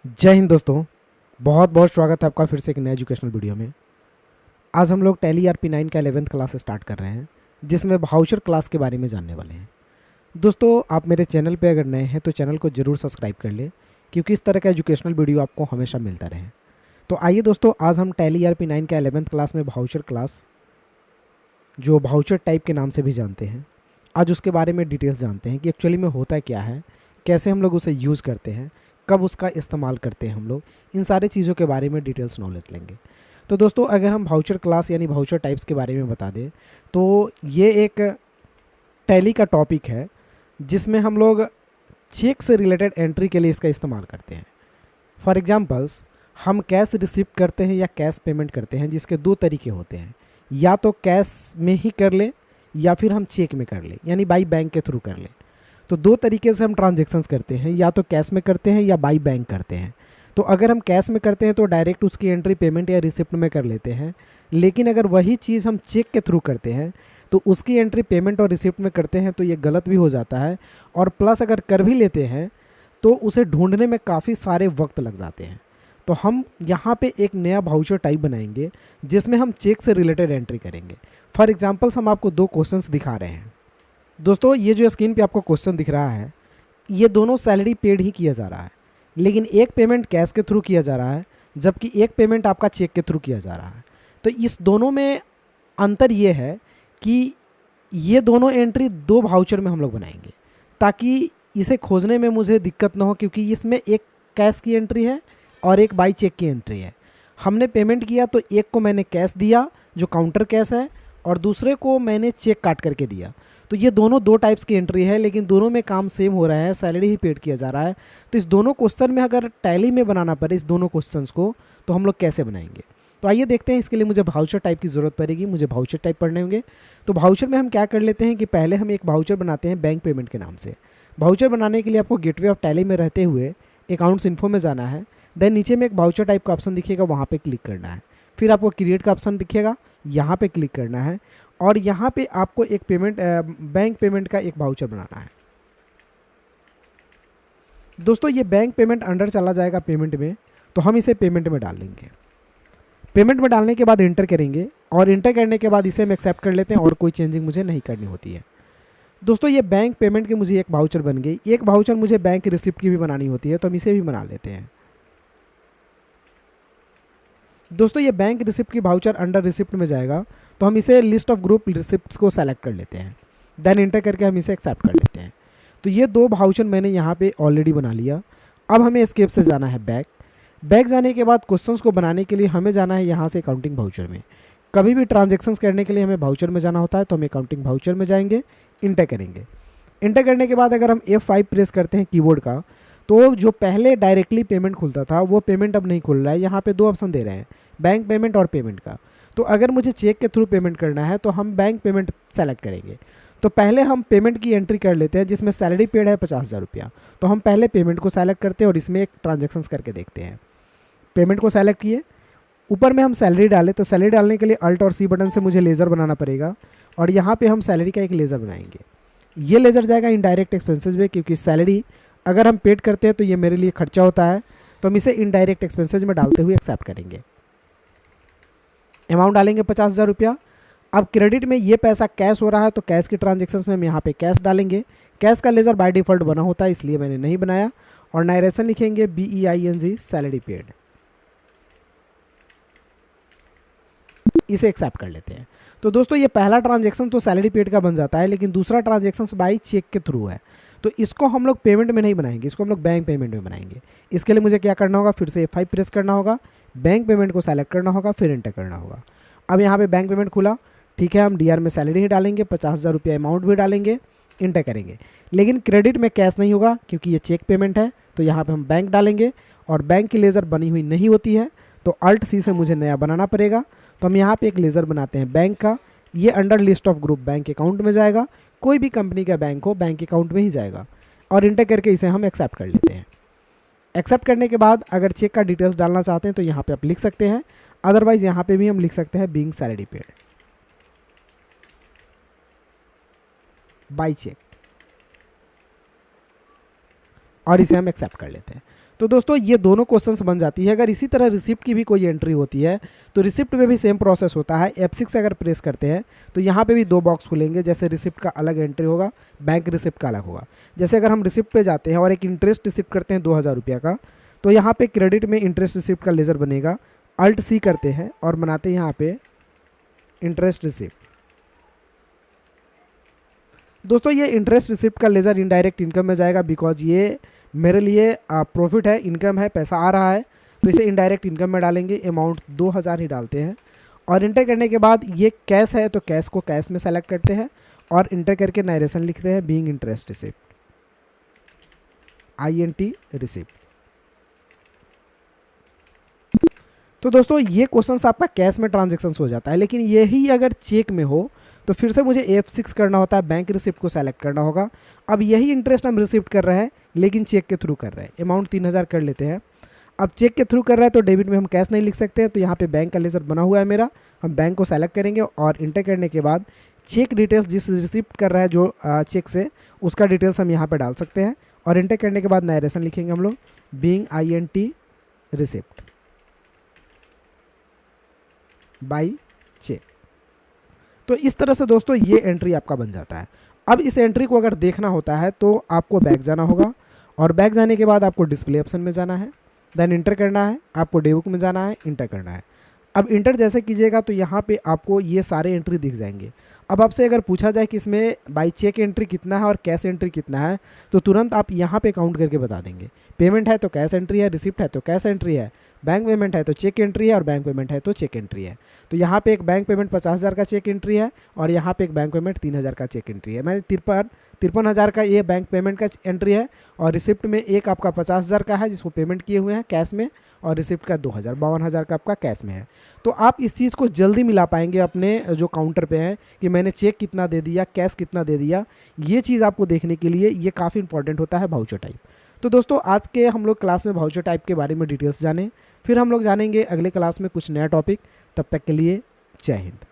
जय हिंद दोस्तों। बहुत बहुत स्वागत है आपका फिर से एक नए एजुकेशनल वीडियो में। आज हम लोग टैली RP9 का 11th क्लास स्टार्ट कर रहे हैं, जिसमें वाउचर क्लास के बारे में जानने वाले हैं। दोस्तों, आप मेरे चैनल पे अगर नए हैं तो चैनल को ज़रूर सब्सक्राइब कर लें, क्योंकि इस तरह का एजुकेशनल वीडियो आपको हमेशा मिलता रहे। तो आइए दोस्तों, आज हम टैली RP9 का 11th क्लास में वाउचर क्लास, जो वाउचर टाइप के नाम से भी जानते हैं, आज उसके बारे में डिटेल्स जानते हैं कि एक्चुअली में होता क्या है, कैसे हम लोग उसे यूज़ करते हैं, कब उसका इस्तेमाल करते हैं हम लोग, इन सारी चीज़ों के बारे में डिटेल्स नॉलेज लेंगे। तो दोस्तों, अगर हम वाउचर क्लास यानी वाउचर टाइप्स के बारे में बता दें तो ये एक टैली का टॉपिक है, जिसमें हम लोग चेक से रिलेटेड एंट्री के लिए इसका इस्तेमाल करते हैं। फॉर एग्जांपल्स, हम कैश रिसिप्ट करते हैं या कैश पेमेंट करते हैं, जिसके दो तरीके होते हैं। या तो कैश में ही कर ले या फिर हम चेक में कर ले, यानी बाई बैंक के थ्रू कर ले। तो दो तरीके से हम ट्रांजेक्शन्स करते हैं, या तो कैश में करते हैं या बाई बैंक करते हैं। तो अगर हम कैश में करते हैं तो डायरेक्ट उसकी एंट्री पेमेंट या रिसिप्ट में कर लेते हैं, लेकिन अगर वही चीज़ हम चेक के थ्रू करते हैं तो उसकी एंट्री पेमेंट और रिसिप्ट में करते हैं तो ये गलत भी हो जाता है, और प्लस अगर कर भी लेते हैं तो उसे ढूंढने में काफ़ी सारे वक्त लग जाते हैं। तो हम यहाँ पे एक नया वाउचर टाइप बनाएंगे, जिसमें हम चेक से रिलेटेड एंट्री करेंगे। फॉर एग्जांपल्स, हम आपको दो क्वेश्चंस दिखा रहे हैं। दोस्तों, ये जो स्क्रीन पे आपको क्वेश्चन दिख रहा है, ये दोनों सैलरी पेड ही किया जा रहा है, लेकिन एक पेमेंट कैश के थ्रू किया जा रहा है, जबकि एक पेमेंट आपका चेक के थ्रू किया जा रहा है। तो इस दोनों में अंतर ये है कि ये दोनों एंट्री दो वाउचर में हम लोग बनाएंगे, ताकि इसे खोजने में मुझे दिक्कत ना हो, क्योंकि इसमें एक कैश की एंट्री है और एक बाई चेक की एंट्री है। हमने पेमेंट किया तो एक को मैंने कैश दिया जो काउंटर कैश है, और दूसरे को मैंने चेक काट करके दिया। तो ये दोनों दो टाइप्स की एंट्री है, लेकिन दोनों में काम सेम हो रहा है, सैलरी ही पेड किया जा रहा है। तो इस दोनों क्वेश्चन में अगर टैली में बनाना पड़े इस दोनों क्वेश्चंस को, तो हम लोग कैसे बनाएंगे। तो आइए देखते हैं। इसके लिए मुझे वाउचर टाइप की ज़रूरत पड़ेगी, मुझे वाउचर टाइप पढ़ने होंगे। तो वाउचर में हम क्या कर लेते हैं कि पहले हम एक वाउचर बनाते हैं बैंक पेमेंट के नाम से। वाउचर बनाने के लिए आपको गेटवे ऑफ टैली में रहते हुए अकाउंट्स इन्फो में जाना है। देन नीचे में एक वाउचर टाइप का ऑप्शन दिखेगा, वहाँ पे क्लिक करना है। फिर आपको क्रिएट का ऑप्शन दिखेगा, यहाँ पे क्लिक करना है, और यहाँ पे आपको एक बैंक पेमेंट का एक वाउचर बनाना है। दोस्तों, ये बैंक पेमेंट अंडर चला जाएगा पेमेंट में, तो हम इसे पेमेंट में डाल लेंगे। पेमेंट में डालने के बाद इंटर करेंगे, और इंटर करने के बाद इसे हम एक्सेप्ट कर लेते हैं, और कोई चेंजिंग मुझे नहीं करनी होती है। दोस्तों, ये बैंक पेमेंट की मुझे एक वाउचर बन गई। एक वाउचर मुझे बैंक रिसिप्ट की भी बनानी होती है, तो हम इसे भी बना लेते हैं। दोस्तों, ये बैंक रिसिप्ट की वाउचर अंडर रिसिप्ट में जाएगा, तो हम इसे लिस्ट ऑफ ग्रुप रिसिप्ट्स को सेलेक्ट कर लेते हैं। देन इंटर करके हम इसे एक्सेप्ट कर लेते हैं। तो ये दो वाउचर मैंने यहाँ पे ऑलरेडी बना लिया। अब हमें एस्केप से जाना है बैक। बैक जाने के बाद क्वेश्चंस को बनाने के लिए हमें जाना है यहाँ से अकाउंटिंग वाउचर में। कभी भी ट्रांजेक्शन्स करने के लिए हमें वाउचर में जाना होता है, तो हम अकाउंटिंग वाउचर में जाएंगे, इंटर करेंगे। इंटर करने के बाद अगर हम F5 प्रेस करते हैं कीबोर्ड का, तो जो पहले डायरेक्टली पेमेंट खुलता था वो पेमेंट अब नहीं खुल रहा है। यहाँ पे दो ऑप्शन दे रहे हैं, बैंक पेमेंट और पेमेंट का। तो अगर मुझे चेक के थ्रू पेमेंट करना है तो हम बैंक पेमेंट सेलेक्ट करेंगे। तो पहले हम पेमेंट की एंट्री कर लेते हैं, जिसमें सैलरी पेड है 50,000 रुपया। तो हम पहले पेमेंट को सेलेक्ट करते हैं और इसमें एक ट्रांजेक्शन्स करके देखते हैं। पेमेंट को सेलेक्ट किए, ऊपर में हम सैलरी डालें, तो सैलरी डालने के लिए अल्ट और सी बटन से मुझे लेज़र बनाना पड़ेगा, और यहाँ पे हम सैलरी का एक लेज़र बनाएंगे। ये लेज़र जाएगा इनडायरेक्ट एक्सपेंसेस में, क्योंकि सैलरी अगर हम पेड करते हैं तो ये मेरे लिए खर्चा होता है, तो हम इसे इनडायरेक्ट एक्सपेंसेस में डालते हुए एक्सेप्ट करेंगे। अमाउंट डालेंगे 50,000 रुपया। अब क्रेडिट में ये पैसा कैश हो रहा है, तो कैश की ट्रांजेक्शन्स में हम यहाँ पे कैश डालेंगे। कैश का लेज़र बाय डिफ़ॉल्ट बना होता है, इसलिए मैंने नहीं बनाया। और नायरेशन लिखेंगे BEING सैलरी पेड, इसे एक्सेप्ट कर लेते हैं। तो दोस्तों, ये पहला ट्रांजेक्शन तो सैलरी पेड का बन जाता है, लेकिन दूसरा ट्रांजेक्शन बाई चेक के थ्रू है, तो इसको हम लोग पेमेंट में नहीं बनाएंगे, इसको हम लोग बैंक पेमेंट में बनाएंगे। इसके लिए मुझे क्या करना होगा, फिर से F5 प्रेस करना होगा, बैंक पेमेंट को सेलेक्ट करना होगा, फिर इंटर करना होगा। अब यहाँ पे बैंक पेमेंट खुला, ठीक है। हम DR में सैलरी ही डालेंगे, 50,000 रुपया अमाउंट भी डालेंगे, इंटर करेंगे। लेकिन क्रेडिट में कैश नहीं होगा, क्योंकि ये चेक पेमेंट है, तो यहाँ पे हम बैंक डालेंगे, और बैंक की लेज़र बनी हुई नहीं होती है, तो अल्ट सी से मुझे नया बनाना पड़ेगा। तो हम यहाँ पे एक लेज़र बनाते हैं बैंक का। ये under list of group bank account में जाएगा, कोई भी कंपनी का बैंक हो बैंक अकाउंट में ही जाएगा, और इंटर करके इसे हम एक्सेप्ट कर लेते हैं। एक्सेप्ट करने के बाद अगर चेक का डिटेल्स डालना चाहते हैं तो यहाँ पे आप लिख सकते हैं, अदरवाइज यहाँ पे भी हम लिख सकते हैं being salary paid by cheque, और इसे हम एक्सेप्ट कर लेते हैं। तो दोस्तों ये दोनों क्वेश्चंस बन जाती है। अगर इसी तरह रिसिप्ट की भी कोई एंट्री होती है तो रिसिप्ट में भी सेम प्रोसेस होता है। F6 से अगर प्रेस करते हैं तो यहाँ पे भी दो बॉक्स खुलेंगे, जैसे रिसिप्ट का अलग एंट्री होगा, बैंक रिसिप्ट का अलग होगा। जैसे अगर हम रिसिप्ट पे जाते हैं और एक इंटरेस्ट रिसिप्ट करते हैं 2000 रुपये का, तो यहाँ पे क्रेडिट में इंटरेस्ट रिसिप्ट का लेज़र बनेगा। अल्ट C करते हैं और बनाते हैं यहाँ पे इंटरेस्ट रिसिप्ट। दोस्तों ये इंटरेस्ट रिसिप्ट का लेज़र इनडायरेक्ट इनकम में जाएगा, बिकॉज ये मेरे लिए प्रॉफिट है, इनकम है, पैसा आ रहा है, तो इसे इनडायरेक्ट इनकम में डालेंगे। अमाउंट 2000 ही डालते हैं और इंटर करने के बाद ये कैश है तो कैश को कैश में सेलेक्ट करते हैं और इंटर करके नरेशन लिखते हैं being interest receipt, INT receipt. तो दोस्तों ये क्वेश्चन आपका कैश में ट्रांजेक्शन्स हो जाता है, लेकिन यही अगर चेक में हो तो फिर से मुझे F6 करना होता है, बैंक रिसिप्ट को सेलेक्ट करना होगा। अब यही इंटरेस्ट हम रिसिप्ट कर रहे हैं लेकिन चेक के थ्रू कर रहे हैं। अमाउंट 3000 कर लेते हैं। अब चेक के थ्रू कर रहे हैं तो डेबिट में हम कैश नहीं लिख सकते हैं, तो यहाँ पे बैंक का लेजर बना हुआ है मेरा, हम बैंक को सेलेक्ट करेंगे और इंटर करने के बाद चेक डिटेल्स जिस रिसिप्ट कर रहा है जो चेक से, उसका डिटेल्स हम यहाँ पर डाल सकते हैं और इंटर करने के बाद नरेशन लिखेंगे हम लोग being INT receipt by cheque. तो इस तरह से दोस्तों ये एंट्री आपका बन जाता है। अब इस एंट्री को अगर देखना होता है तो आपको बैक जाना होगा और बैक जाने के बाद आपको डिस्प्ले ऑप्शन में जाना है, देन इंटर करना है, आपको डे बुक में जाना है, इंटर करना है। अब इंटर जैसे कीजिएगा तो यहाँ पे आपको ये सारे एंट्री दिख जाएंगे। अब आपसे अगर पूछा जाए कि इसमें बाई चेक एंट्री कितना है और कैश एंट्री कितना है, तो तुरंत आप यहाँ पे काउंट करके बता देंगे। पेमेंट है तो कैश एंट्री है, रिसिप्ट है तो कैश एंट्री है, बैंक पेमेंट है तो चेक एंट्री है और बैंक पेमेंट है तो चेक एंट्री है। तो यहाँ पे एक बैंक पेमेंट 50,000 का चेक एंट्री है और यहाँ पे एक बैंक पेमेंट 3000 का चेक एंट्री है। मैंने 53,000 का ये बैंक पेमेंट का एंट्री है और रिसिप्ट में एक आपका 50,000 का है जिसको पेमेंट किए हुए हैं कैश में, और रिसिप्ट का 2000, 52,000 का आपका कैश में है। तो आप इस चीज़ को जल्दी मिला पाएंगे अपने जो काउंटर पे है कि मैंने चेक कितना दे दिया, कैश कितना दे दिया। ये चीज़ आपको देखने के लिए ये काफ़ी इंपॉर्टेंट होता है वाउचर टाइप। तो दोस्तों आज के हम लोग क्लास में वाउचर टाइप के बारे में डिटेल्स जाने, फिर हम लोग जानेंगे अगले क्लास में कुछ नया टॉपिक। तब तक के लिए जय हिंद।